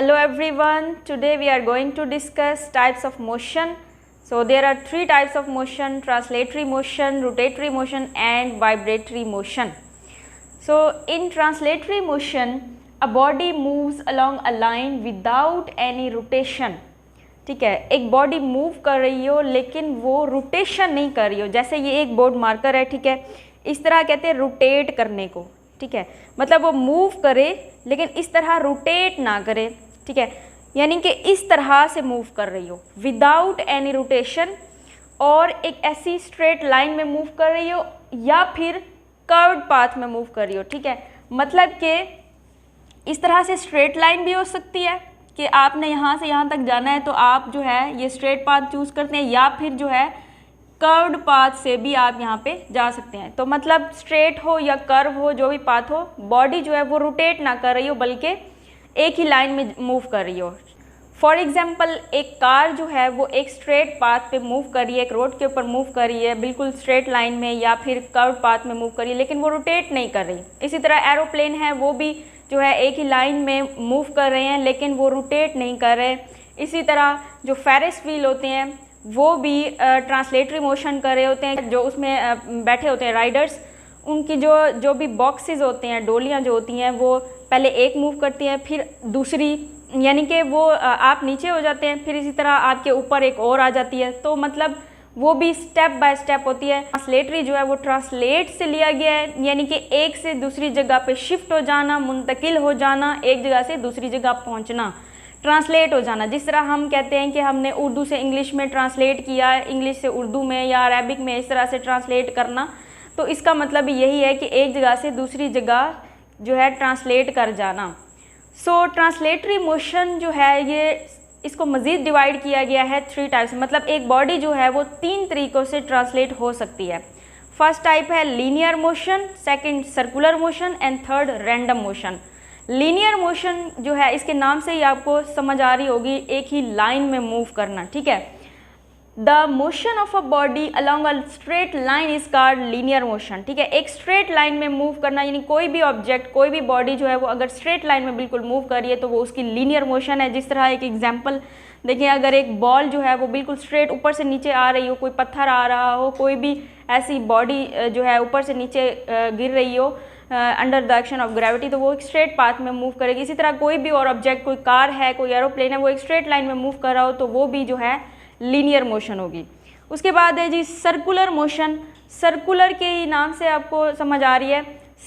Hello everyone, today we are going to discuss types of motion. So there are three types of motion: translatory motion, rotatory motion and vibratory motion. So in translatory motion, a body moves along a line without any rotation. ठीक है, एक body move कर रही हो लेकिन वो rotation नहीं कर रही हो। जैसे ये एक बोर्ड मार्कर है, ठीक है, इस तरह कहते हैं रोटेट करने को। ठीक है, मतलब वो मूव करे लेकिन इस तरह रोटेट ना करे। ठीक है, यानी कि इस तरह से मूव कर रही हो विदाउट एनी रोटेशन, और एक ऐसी स्ट्रेट लाइन में मूव कर रही हो या फिर कर्व्ड पाथ में मूव कर रही हो। ठीक है, मतलब कि इस तरह से स्ट्रेट लाइन भी हो सकती है कि आपने यहाँ से यहाँ तक जाना है तो आप जो है ये स्ट्रेट पाथ चूज़ करते हैं, या फिर जो है कर्व्ड पाथ से भी आप यहाँ पे जा सकते हैं। तो मतलब स्ट्रेट हो या कर्व हो, जो भी पाथ हो, बॉडी जो है वो रोटेट ना कर रही हो बल्कि एक ही लाइन में मूव कर रही हो। फॉर एग्जाम्पल, एक कार जो है वो एक स्ट्रेट पाथ पे मूव कर रही है, एक रोड के ऊपर मूव कर रही है, बिल्कुल स्ट्रेट लाइन में या फिर कर्व पाथ में मूव कर रही है, लेकिन वो रोटेट नहीं कर रही। इसी तरह एरोप्लेन है, वो भी जो है एक ही लाइन में मूव कर रहे हैं लेकिन वो रोटेट नहीं कर रहे। इसी तरह जो फेरिस व्हील होते हैं वो भी ट्रांसलेटरी मोशन कर रहे होते हैं। जो उसमें बैठे होते हैं राइडर्स, उनकी जो भी बॉक्सेस होते हैं, डोलियाँ जो होती हैं, वो पहले एक मूव करती हैं फिर दूसरी, यानी कि वो आप नीचे हो जाते हैं, फिर इसी तरह आपके ऊपर एक और आ जाती है। तो मतलब वो भी स्टेप बाय स्टेप होती है। ट्रांसलेटरी जो है वो ट्रांसलेट से लिया गया है, यानी कि एक से दूसरी जगह पे शिफ्ट हो जाना, मुंतकिल हो जाना, एक जगह से दूसरी जगह पहुंचना, ट्रांसलेट हो जाना। जिस तरह हम कहते हैं कि हमने उर्दू से इंग्लिश में ट्रांसलेट किया, इंग्लिश से उर्दू में या अरबिक में, इस तरह से ट्रांसलेट करना, तो इसका मतलब यही है कि एक जगह से दूसरी जगह जो है ट्रांसलेट कर जाना। सो ट्रांसलेटरी मोशन जो है ये, इसको मज़ीद डिवाइड किया गया है थ्री टाइप्स। मतलब एक बॉडी जो है वो तीन तरीक़ों से ट्रांसलेट हो सकती है। फर्स्ट टाइप है linear motion, second circular motion and third random motion. Linear motion जो है, इसके नाम से ही आपको समझ आ रही होगी, एक ही लाइन में मूव करना। ठीक है, the motion of a body along a straight line is called linear motion. ठीक है, एक स्ट्रेट लाइन में मूव करना, यानी कोई भी ऑब्जेक्ट, कोई भी बॉडी जो है वो अगर स्ट्रेट लाइन में बिल्कुल मूव कर रही है तो वो उसकी लीनियर मोशन है। जिस तरह एक एग्जांपल देखिए, अगर एक बॉल जो है वो बिल्कुल स्ट्रेट ऊपर से नीचे आ रही हो, कोई पत्थर आ रहा हो, कोई भी ऐसी बॉडी जो है ऊपर से नीचे गिर रही हो under the action of gravity, तो वो एक स्ट्रेट पाथ में मूव करेगी। इसी तरह कोई भी और ऑब्जेक्ट, कोई कार है, कोई एरोप्लेन है, वो एक स्ट्रेट लाइन में मूव कर रहा हो तो वो भी जो है लीनियर मोशन होगी। उसके बाद है जी सर्कुलर मोशन। सर्कुलर के ही नाम से आपको समझ आ रही है,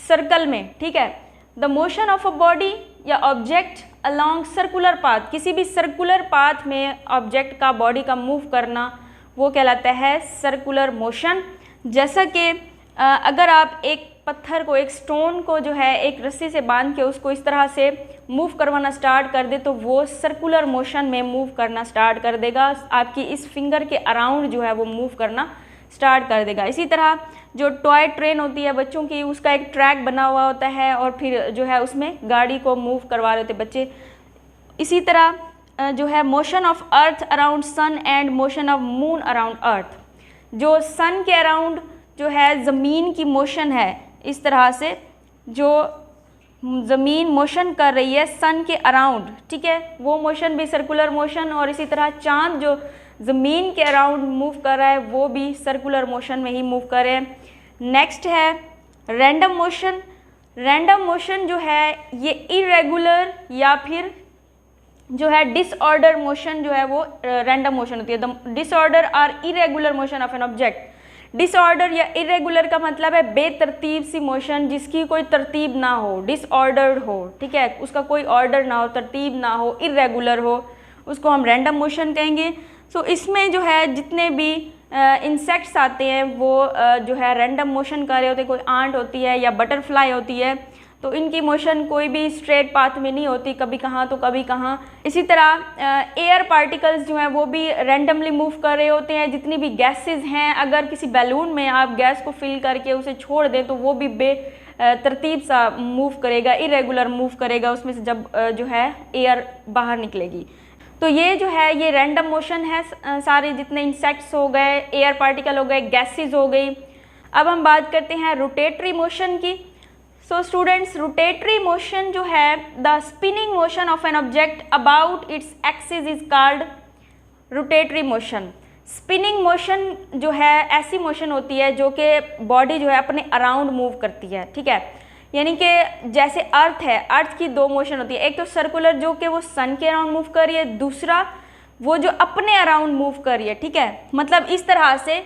सर्कल में। ठीक है, the motion of a body या ऑब्जेक्ट अलोंग सर्कुलर पाथ, किसी भी सर्कुलर पाथ में ऑब्जेक्ट का, बॉडी का मूव करना, वो कहलाता है सर्कुलर मोशन। जैसा कि अगर आप एक पत्थर को, एक स्टोन को जो है एक रस्सी से बांध के उसको इस तरह से मूव करवाना स्टार्ट कर दे तो वो सर्कुलर मोशन में मूव करना स्टार्ट कर देगा। आपकी इस फिंगर के अराउंड जो है वो मूव करना स्टार्ट कर देगा। इसी तरह जो टॉय ट्रेन होती है बच्चों की, उसका एक ट्रैक बना हुआ होता है और फिर जो है उसमें गाड़ी को मूव करवा रहे होते बच्चे। इसी तरह जो है motion of earth around sun and motion of moon around earth, जो सन के अराउंड जो है ज़मीन की मोशन है, इस तरह से जो ज़मीन मोशन कर रही है सन के अराउंड, ठीक है, वो मोशन भी सर्कुलर मोशन। और इसी तरह चांद जो ज़मीन के अराउंड मूव कर रहा है वो भी सर्कुलर मोशन में ही मूव कर रहे हैं। नेक्स्ट है रैंडम मोशन। रैंडम मोशन जो है ये इरेगुलर या फिर जो है डिसऑर्डर मोशन जो है वो रैंडम मोशन होती है। The disorder or irregular motion of an object. Disorder या इरेगुलर का मतलब है बेतरतीब सी मोशन, जिसकी कोई तरतीब ना हो, डिसऑर्डर्ड हो। ठीक है, उसका कोई ऑर्डर ना हो, तरतीब ना हो, इरेगुलर हो, उसको हम रैंडम मोशन कहेंगे। सो इसमें जो है जितने भी इंसेक्ट्स आते हैं वो जो है रैंडम मोशन कर रहे होते हैं। कोई आंट होती है या बटरफ्लाई होती है, तो इनकी मोशन कोई भी स्ट्रेट पाथ में नहीं होती, कभी कहाँ तो कभी कहाँ। इसी तरह एयर पार्टिकल्स जो हैं वो भी रैंडमली मूव कर रहे होते हैं। जितनी भी गैसेस हैं, अगर किसी बैलून में आप गैस को फिल करके उसे छोड़ दें तो वो भी तरतीब सा मूव करेगा, इरेगुलर मूव करेगा उसमें से जब जो है एयर बाहर निकलेगी। तो ये जो है ये रैंडम मोशन है। सारे जितने इंसेक्ट्स हो गए, एयर पार्टिकल हो गए, गैसेस हो गई। अब हम बात करते हैं रोटेटरी मोशन की। सो स्टूडेंट्स, रोटेटरी मोशन जो है, the spinning motion of an object about its axis is called rotatory motion. Spinning motion जो है ऐसी मोशन होती है जो कि बॉडी जो है अपने अराउंड मूव करती है, ठीक है। यानी कि जैसे अर्थ है, अर्थ की दो मोशन होती है, एक तो सर्कुलर जो कि वो सन के अराउंड मूव कर रही है, दूसरा वो जो अपने अराउंड मूव कर रही है, ठीक है। मतलब इस तरह से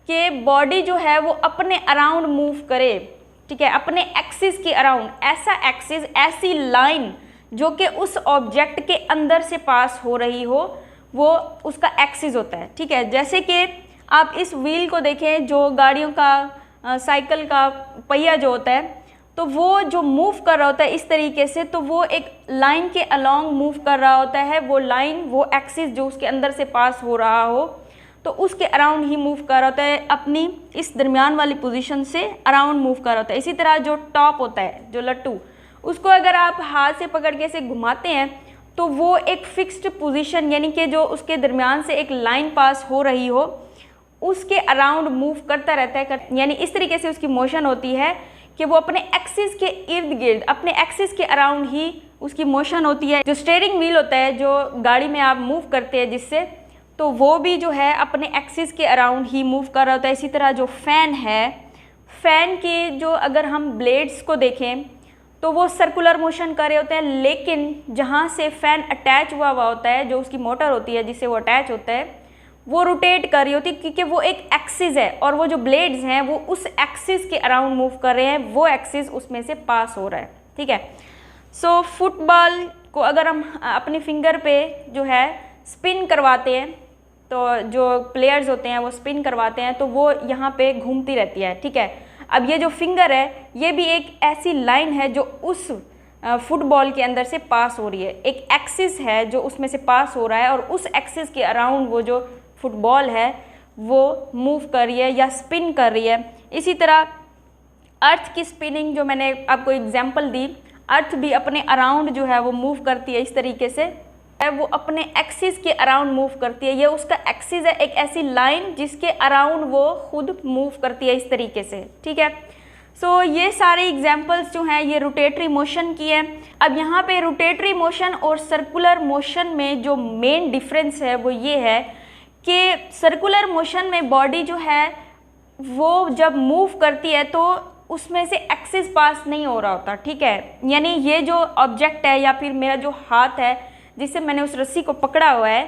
कि बॉडी जो है वो अपने अराउंड मूव करे, ठीक है, अपने एक्सिस के अराउंड। ऐसा एक्सिस, ऐसी लाइन जो कि उस ऑब्जेक्ट के अंदर से पास हो रही हो, वो उसका एक्सिस होता है, ठीक है। जैसे कि आप इस व्हील को देखें, जो गाड़ियों का साइकिल का पहिया जो होता है, तो वो जो मूव कर रहा होता है इस तरीके से, तो वो एक लाइन के अलोंग मूव कर रहा होता है। वो लाइन, वो एक्सिस जो उसके अंदर से पास हो रहा हो, तो उसके अराउंड ही मूव कर रहा होता है, अपनी इस दरमियान वाली पोजीशन से अराउंड मूव कर रहा होता है। इसी तरह जो टॉप होता है, जो लट्टू, उसको अगर आप हाथ से पकड़ के ऐसे घुमाते हैं तो वो एक फिक्स्ड पोजीशन, यानी कि जो उसके दरमियान से एक लाइन पास हो रही हो, उसके अराउंड मूव करता रहता है। यानी इस तरीके से उसकी मोशन होती है कि वो अपने एक्सिस के इर्द गिर्द, अपने एक्सिस के अराउंड ही उसकी मोशन होती है। जो स्टीयरिंग व्हील होता है, जो गाड़ी में आप मूव करते हैं जिससे, तो वो भी जो है अपने एक्सिस के अराउंड ही मूव कर रहा होता है। इसी तरह जो फ़ैन है, फ़ैन की जो अगर हम ब्लेड्स को देखें तो वो सर्कुलर मोशन कर रहे होते हैं, लेकिन जहाँ से फ़ैन अटैच हुआ होता है, जो उसकी मोटर होती है जिससे वो अटैच होता है, वो रोटेट कर रही होती है, क्योंकि वो एक एक्सिस है और वो जो ब्लेड्स हैं वो उस एक्सिस के अराउंड मूव कर रहे हैं, वो एक्सिस उसमें से पास हो रहा है, ठीक है। सो फुटबॉल को अगर हम अपनी फिंगर पे जो है स्पिन करवाते हैं, तो जो प्लेयर्स होते हैं वो स्पिन करवाते हैं, तो वो यहाँ पे घूमती रहती है, ठीक है। अब ये जो फिंगर है, ये भी एक ऐसी लाइन है जो उस फुटबॉल के अंदर से पास हो रही है। एक एक्सिस है जो उसमें से पास हो रहा है और उस एक्सिस के अराउंड वो जो फुटबॉल है वो मूव कर रही है या स्पिन कर रही है। इसी तरह अर्थ की स्पिनिंग जो मैंने आपको एग्जांपल दी, अर्थ भी अपने अराउंड जो है वो मूव करती है, इस तरीके से वो अपने एक्सिस के अराउंड मूव करती है। ये उसका एक्सिस है, एक ऐसी लाइन जिसके अराउंड वो खुद मूव करती है, इस तरीके से, ठीक है। सो ये सारे एग्जांपल्स जो हैं ये रोटेटरी मोशन की है। अब यहाँ पे रोटेटरी मोशन और सर्कुलर मोशन में जो मेन डिफरेंस है वो ये है कि सर्कुलर मोशन में बॉडी जो है वो जब मूव करती है तो उसमें से एक्सिस पास नहीं हो रहा होता, ठीक है। यानी ये जो ऑब्जेक्ट है या फिर मेरा जो हाथ है जिससे मैंने उस रस्सी को पकड़ा हुआ है,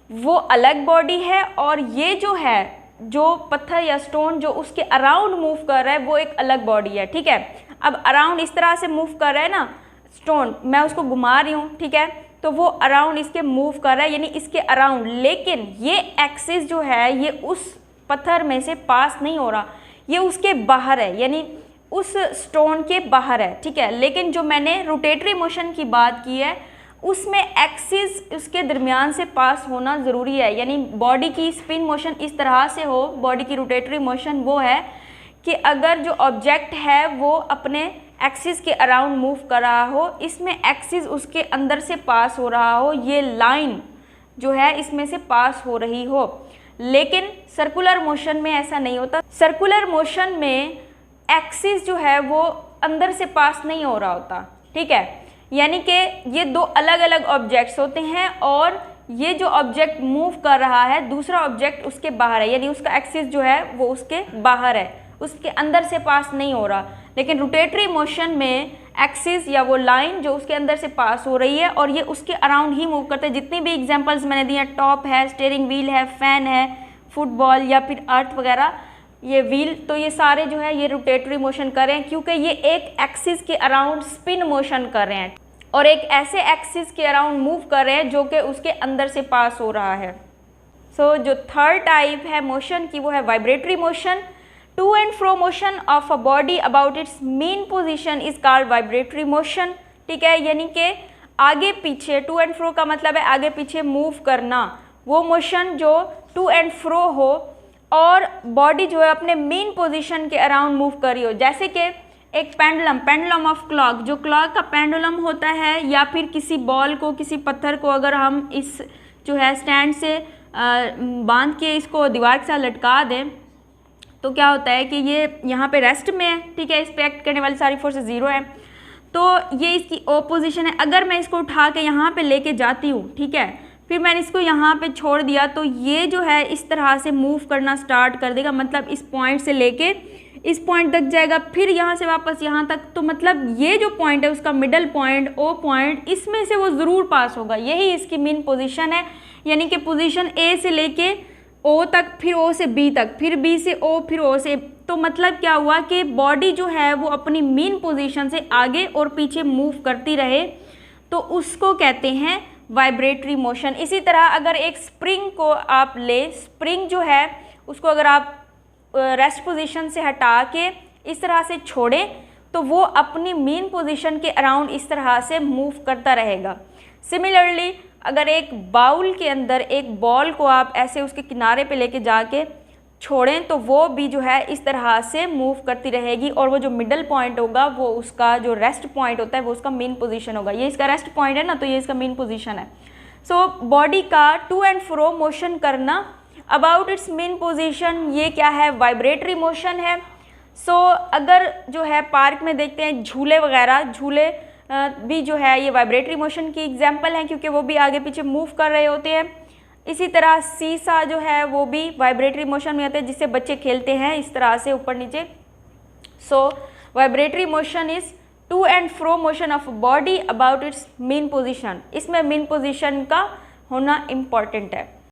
वो अलग बॉडी है, और ये जो है, जो पत्थर या स्टोन जो उसके अराउंड मूव कर रहा है, वो एक अलग बॉडी है, ठीक है। अब अराउंड इस तरह से मूव कर रहा है ना स्टोन, मैं उसको घुमा रही हूँ, ठीक है, तो वो अराउंड इसके मूव कर रहा है, यानी इसके अराउंड, लेकिन ये एक्सिस जो है ये उस पत्थर में से पास नहीं हो रहा, ये उसके बाहर है, यानी उस स्टोन के बाहर है, ठीक है। लेकिन जो मैंने रोटेटरी मोशन की बात की है, उसमें एक्सिस उसके दरमियान से पास होना ज़रूरी है। यानी बॉडी की स्पिन मोशन इस तरह से हो, बॉडी की रोटेटरी मोशन वो है कि अगर जो ऑब्जेक्ट है वो अपने एक्सिस के अराउंड मूव कर रहा हो, इसमें एक्सिस उसके अंदर से पास हो रहा हो, ये लाइन जो है इसमें से पास हो रही हो। लेकिन सर्कुलर मोशन में ऐसा नहीं होता। सर्कुलर मोशन में एक्सिस जो है वो अंदर से पास नहीं हो रहा होता, ठीक है। यानी कि ये दो अलग अलग ऑब्जेक्ट्स होते हैं और ये जो ऑब्जेक्ट मूव कर रहा है, दूसरा ऑब्जेक्ट उसके बाहर है, यानी उसका एक्सिस जो है वो उसके बाहर है, उसके अंदर से पास नहीं हो रहा। लेकिन रोटेटरी मोशन में एक्सिस या वो लाइन जो उसके अंदर से पास हो रही है और ये उसके अराउंड ही मूव करते हैं। जितनी भी एग्जांपल्स मैंने दी हैं, टॉप है, स्टीयरिंग व्हील है, फैन है, फुटबॉल या फिर अर्थ वगैरह, ये व्हील, तो ये सारे जो है ये रोटेटरी मोशन कर रहे हैं, क्योंकि ये एक एक्सिस के अराउंड स्पिन मोशन कर रहे हैं और एक ऐसे एक्सिस के अराउंड मूव कर रहे हैं जो कि उसके अंदर से पास हो रहा है। सो जो थर्ड टाइप है मोशन की वो है vibratory motion. To and fro motion of a body about its mean position is called vibratory motion, ठीक है। यानी कि आगे पीछे, टू एंड फ्रो का मतलब है आगे पीछे मूव करना, वो मोशन जो टू एंड फ्रो हो और बॉडी जो है अपने मेन पोजीशन के अराउंड मूव कर रही हो। जैसे कि एक पेंडुलम ऑफ क्लॉक, जो क्लॉक का पेंडुलम होता है, या फिर किसी बॉल को, किसी पत्थर को अगर हम इस जो है स्टैंड से बांध के इसको दीवार के साथ लटका दें तो क्या होता है कि ये यहाँ पे रेस्ट में है, ठीक है, इस पे एक्ट करने वाली सारी फोर्सेस ज़ीरो हैं, तो ये इसकी ओपोजिशन है। अगर मैं इसको उठा के यहाँ पे लेके जाती हूँ, ठीक है, फिर मैंने इसको यहाँ पे छोड़ दिया, तो ये जो है इस तरह से मूव करना स्टार्ट कर देगा, मतलब इस पॉइंट से लेके इस पॉइंट तक जाएगा, फिर यहाँ से वापस यहाँ तक। तो मतलब ये जो पॉइंट है उसका मिडल पॉइंट, ओ पॉइंट, इसमें से वो ज़रूर पास होगा। यही इसकी मेन पोजीशन है, यानी कि पोजीशन ए से लेके ओ तक, फिर ओ से बी तक, फिर बी से ओ, फिर ओ से। तो मतलब क्या हुआ कि बॉडी जो है वो अपनी मेन पोजीशन से आगे और पीछे मूव करती रहे, तो उसको कहते हैं वाइब्रेटरी मोशन। इसी तरह अगर एक स्प्रिंग को आप ले, स्प्रिंग जो है उसको अगर आप रेस्ट पोजीशन से हटा के इस तरह से छोड़ें, तो वो अपनी मेन पोजीशन के अराउंड इस तरह से मूव करता रहेगा। सिमिलरली अगर एक बाउल के अंदर एक बॉल को आप ऐसे उसके किनारे पे लेके जाके छोड़ें, तो वो भी जो है इस तरह से मूव करती रहेगी, और वो जो मिडल पॉइंट होगा वो उसका जो रेस्ट पॉइंट होता है वो उसका मेन पोजीशन होगा। ये इसका रेस्ट पॉइंट है ना, तो ये इसका मेन पोजीशन है। सो बॉडी का टू एंड फ्रो मोशन करना अबाउट इट्स मेन पोजीशन, ये क्या है, वाइब्रेटरी मोशन है। सो अगर जो है पार्क में देखते हैं झूले वगैरह, झूले भी जो है ये वाइब्रेटरी मोशन की एग्जांपल हैं, क्योंकि वो भी आगे पीछे मूव कर रहे होते हैं। इसी तरह सीसा जो है वो भी वाइब्रेटरी मोशन में होते हैं, जिससे बच्चे खेलते हैं इस तरह से ऊपर नीचे। So vibratory motion is to and fro motion of body about its mean position. इसमें मेन पोजीशन का होना इम्पॉर्टेंट है।